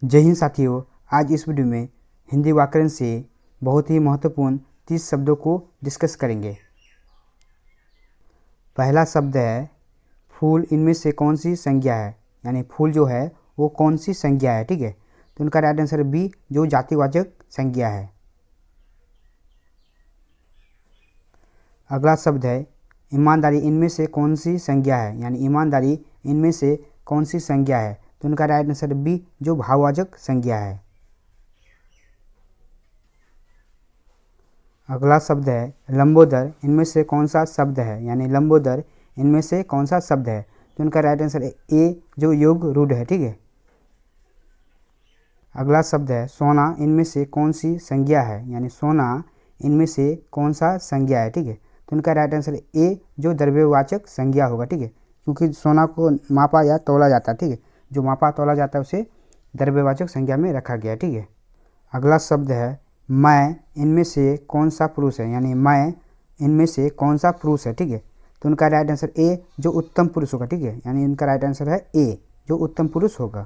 जय हिंद साथियों, आज इस वीडियो में हिंदी व्याकरण से बहुत ही महत्वपूर्ण 30 शब्दों को डिस्कस करेंगे। पहला शब्द है फूल। इनमें से कौन सी संज्ञा है, यानी फूल जो है वो कौन सी संज्ञा है। ठीक है, तो उनका राइट आंसर बी, जो जातिवाचक संज्ञा है। अगला शब्द है ईमानदारी। इनमें से कौन सी संज्ञा है, यानी ईमानदारी इनमें से कौन सी संज्ञा है, तो उनका राइट आंसर बी, जो भाववाचक संज्ञा है। अगला शब्द है लंबोदर। इनमें से कौन सा शब्द है, यानी लंबोदर इनमें से कौन सा शब्द है, तो उनका राइट आंसर है ए, जो योग रूढ़ है। ठीक है। अगला शब्द है सोना। इनमें से कौन सी संज्ञा है, यानी सोना इनमें से कौन सा संज्ञा है। ठीक है, तो उनका राइट आंसर ए, जो द्रव्यवाचक संज्ञा होगा। ठीक है, क्योंकि सोना को मापा या तोला जाता है। ठीक है, जो मापा तोला जाता है उसे द्रव्यवाचक संज्ञा में रखा गया। ठीक है। अगला शब्द है मैं। इनमें से कौन सा पुरुष है, यानी मैं इनमें से कौन सा पुरुष है। ठीक है, तो उनका राइट आंसर ए, जो उत्तम पुरुष होगा। ठीक है, यानी इनका राइट आंसर है ए, जो उत्तम पुरुष होगा।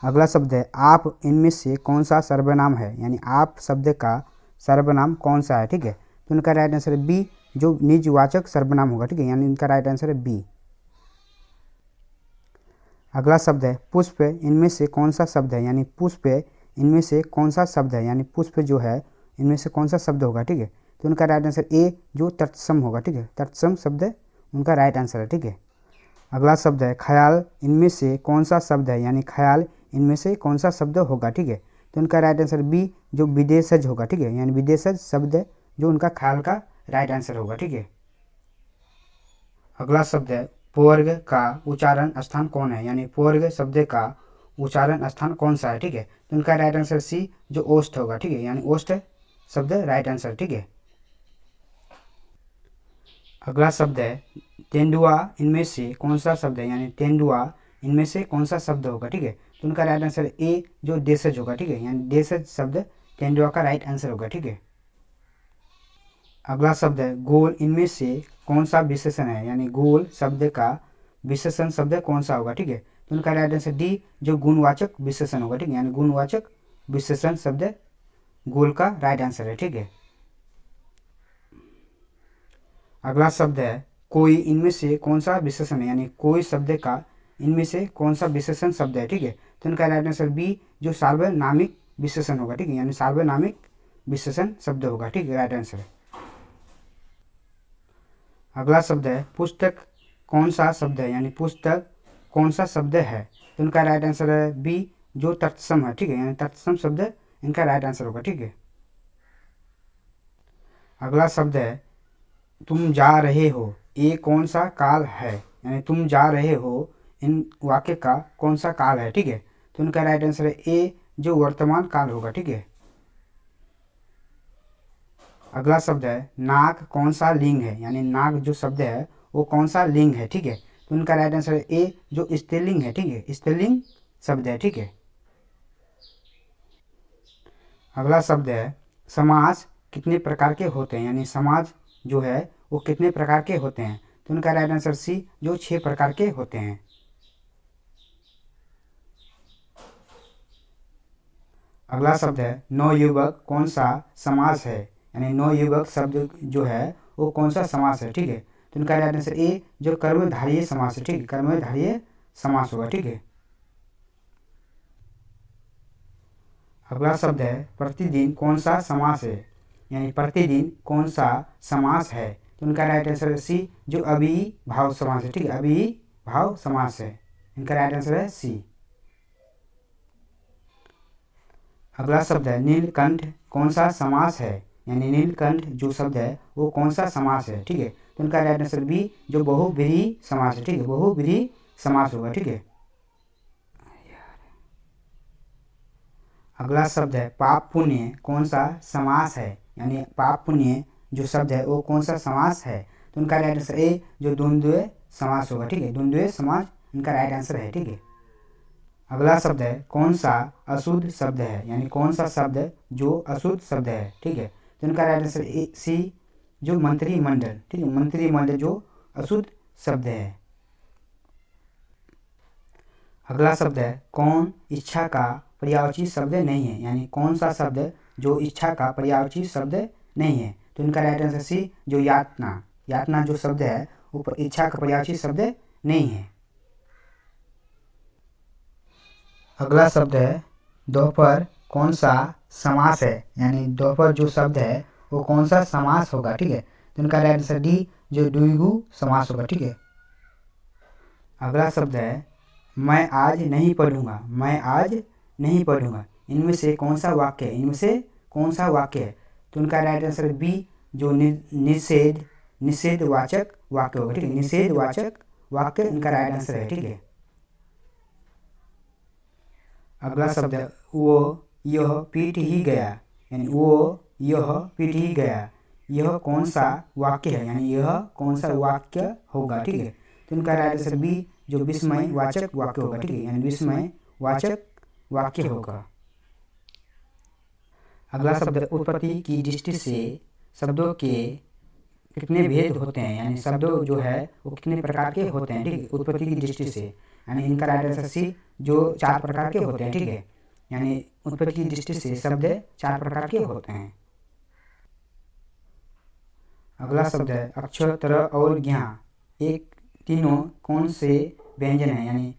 अगला शब्द है आप। इनमें से कौन सा सर्वनाम है, यानी आप शब्द का सर्वनाम कौन सा है। ठीक है, तो उनका राइट आंसर है बी, जो निजवाचक सर्वनाम होगा। ठीक है, यानी इनका राइट आंसर है बी। अगला शब्द है पुष्प। इनमें से कौन सा शब्द है, यानी पुष्प इनमें से कौन सा शब्द है, यानी पुष्प जो है इनमें से कौन सा शब्द होगा। ठीक है, तो उनका राइट आंसर ए, जो तत्सम होगा। ठीक है, तत्सम शब्द उनका राइट आंसर है। ठीक है। अगला शब्द है ख्याल। इनमें से कौन सा शब्द है, यानी ख्याल इनमें से कौन सा शब्द होगा। ठीक है, तो उनका राइट आंसर बी, जो विदेशज होगा। ठीक है, यानी विदेशज शब्द जो उनका ख्याल का राइट आंसर होगा। ठीक है। अगला शब्द है पूर्व का उच्चारण स्थान कौन है, यानी पूर्व शब्द का उच्चारण स्थान कौन सा है। ठीक है, तो उनका राइट आंसर सी, जो ओष्ठ होगा। ठीक है, यानी ओष्ठ शब्द राइट आंसर। ठीक है। अगला शब्द है तेंदुआ। इनमें से कौन सा शब्द है, यानी तेंदुआ इनमें से कौन सा शब्द होगा। ठीक है, तो उनका राइट आंसर ए, जो देशज होगा। ठीक है, यानी देशज शब्द तेंदुआ का राइट आंसर होगा। ठीक है। अगला शब्द है गोल। इनमें से कौन सा विशेषण है, यानी गोल शब्द का विशेषण शब्द कौन सा होगा। ठीक है, तो उनका राइट आंसर डी, जो गुणवाचक विशेषण होगा। ठीक है, यानी गुणवाचक विशेषण शब्द गोल का राइट आंसर है। ठीक है। अगला शब्द है कोई। इनमें से कौन सा विशेषण है, यानी कोई शब्द का इनमें से कौन सा विशेषण शब्द है। ठीक है, तो उनका राइट आंसर बी, जो सार्वनामिक विशेषण होगा। ठीक है, यानी सार्वनामिक विशेषण शब्द होगा। ठीक है, राइट आंसर। अगला शब्द है पुस्तक। कौन सा शब्द है, यानी पुस्तक कौन सा शब्द है, तो उनका राइट आंसर है बी, जो तत्सम है। ठीक है, यानी तत्सम शब्द इनका राइट आंसर होगा। ठीक है। अगला शब्द है तुम जा रहे हो। ये कौन सा काल है, यानी तुम जा रहे हो इन वाक्य का कौन सा काल है। ठीक है, तो उनका राइट आंसर है ए, जो वर्तमान काल होगा। ठीक है। अगला शब्द है नाग। कौन सा लिंग है, यानी नाग जो शब्द है वो कौन सा लिंग है। ठीक है, तो उनका राइट आंसर है ए, जो स्त्रीलिंग है। ठीक है, स्त्रीलिंग शब्द है। ठीक है। अगला शब्द है समाज कितने प्रकार के होते हैं, यानी समाज जो है वो कितने प्रकार के होते हैं, तो उनका राइट आंसर सी, जो 6 प्रकार के होते हैं। अगला शब्द है नवयुवक। कौन सा समास है, यानी नवयुवक शब्द जो है वो कौन सा समास है। ठीक है, तो उनका राइट आंसर ए, जो कर्मधारय समास है। ठीक है, कर्मधारय समास होगा। ठीक है। अगला शब्द है प्रतिदिन। कौन सा समास है, यानी प्रतिदिन कौन सा समास है, तो उनका राइट आंसर है सी, जो अभिभाव समास है। ठीक है, अभिभाव समास है। इनका राइट आंसर है सी। अगला शब्द है नीलकंठ। कौन सा समास है, यानी नीलकंठ जो शब्द है वो कौन सा समास है। ठीक है, तो उनका राइट आंसर बी, जो बहुव्रीहि समास है। ठीक है, बहुव्रीहि समास होगा। ठीक है। अगला शब्द है पाप पुण्य। कौन सा समास है, यानी पाप पुण्य जो शब्द है वो कौन सा समास है, तो उनका राइट आंसर ए, जो द्वंद्व समास होगा। ठीक है, द्वंद्व समास इनका राइट आंसर है। ठीक है। अगला शब्द है कौन सा अशुद्ध शब्द है, यानी कौन सा शब्द जो अशुद्ध शब्द है। ठीक है, तो इनका राइट आंसर सी, जो मंत्रिमंडल। ठीक है, मंत्रिमंडल जो अशुद्ध शब्द है। अगला शब्द है कौन इच्छा का पर्यायवाची शब्द नहीं है, यानी कौन सा शब्द जो इच्छा का पर्यायवाची शब्द नहीं है। तो इनका राइट आंसर सी, जो यातना, यातना जो शब्द है वो इच्छा का पर्यायवाची शब्द नहीं है। अगला शब्द है दोपहर कौन सा समास है, यानी दोपहर जो शब्द है वो कौन सा समास होगा, ठीक है। तो इनका राइट आंसर डी, जो द्विगु समास होगा, ठीक है। अगला शब्द है मैं आज नहीं पढ़ूंगा, मैं आज नहीं पढ़ूंगा। इनमें से कौन सा वाक्य है, इनमें से कौन सा वाक्य है। तो उनका राइट आंसर बी, जो निषेधवाचक वाक्य होगा, ठीक है। निषेधवाचक वाक्य इनका राइट आंसर है, ठीक है। अगला शब्द है वो यह पीट ही गया, यानी वो यह पीट ही गया। यह कौन सा वाक्य है, यानी यह कौन सा वाक्य होगा, ठीक है। तो इनका राइट आंसर बी, जो विस्मय वाचक वाक्य होगा, ठीक है, यानी विस्मय वाचक वाक्य होगा। अगला शब्द उत्पत्ति की दृष्टि से शब्दों के कितने भेद होते हैं, यानी शब्द जो है वो कितने प्रकार के होते हैं, ठीक है, उत्पत्ति की दृष्टि से। यानी इनका राइट आंसर सी, जो 4 प्रकार के होते हैं, ठीक है। यानी उत्पत्ति की दृष्टि से शब्द 4 प्रकार के होते हैं। अगला शब्द है अक्षर, तरह और ज्ञा, एक तीनों कौन से व्यंजन है, यानी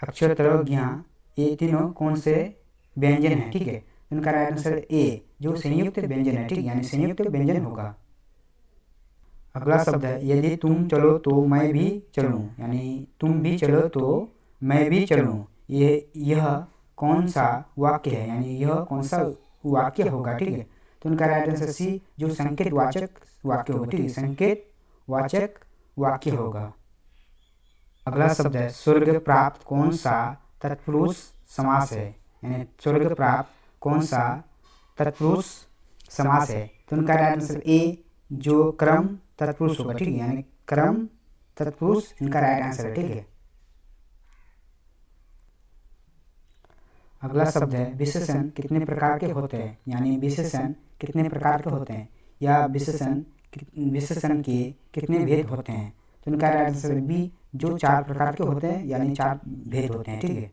अक्षर, तरह, ज्ञा ये तीनों कौन से व्यंजन है, ठीक है। इनका राइट आंसर ए, जो संयुक्त व्यंजन है, ठीक है, यानी संयुक्त व्यंजन होगा। अगला शब्द है यदि तुम चलो तो मैं भी चलूं, यानी तुम भी चलो तो मैं भी चलूं। यह कौन सा वाक्य है, यानी यह कौन सा वाक्य होगा, ठीक है। तो उनका राइट आंसर सी, जो संकेत वाचक वाक्य होगा, ठीक है, संकेत वाचक वाक्य होगा। अगला शब्द है स्वर्ग प्राप्त कौन सा तत्पुरुष समास है, यानी स्वर्ग प्राप्त कौन सा तत्पुरुष समास है। तो उनका राइट आंसर ए, जो क्रम तत्पुरुष होगा, ठीक है, यानी क्रम तत्पुरुष इनका राइट आंसर है, ठीक है। अगला शब्द है विशेषण कितने प्रकार के होते हैं, यानी विशेषण कितने प्रकार के होते हैं, या विशेषण के कितने भेद होते हैं। तो इनका राइट आंसर बी, जो 4 प्रकार के होते हैं, यानी 4 भेद होते हैं, ठीक है।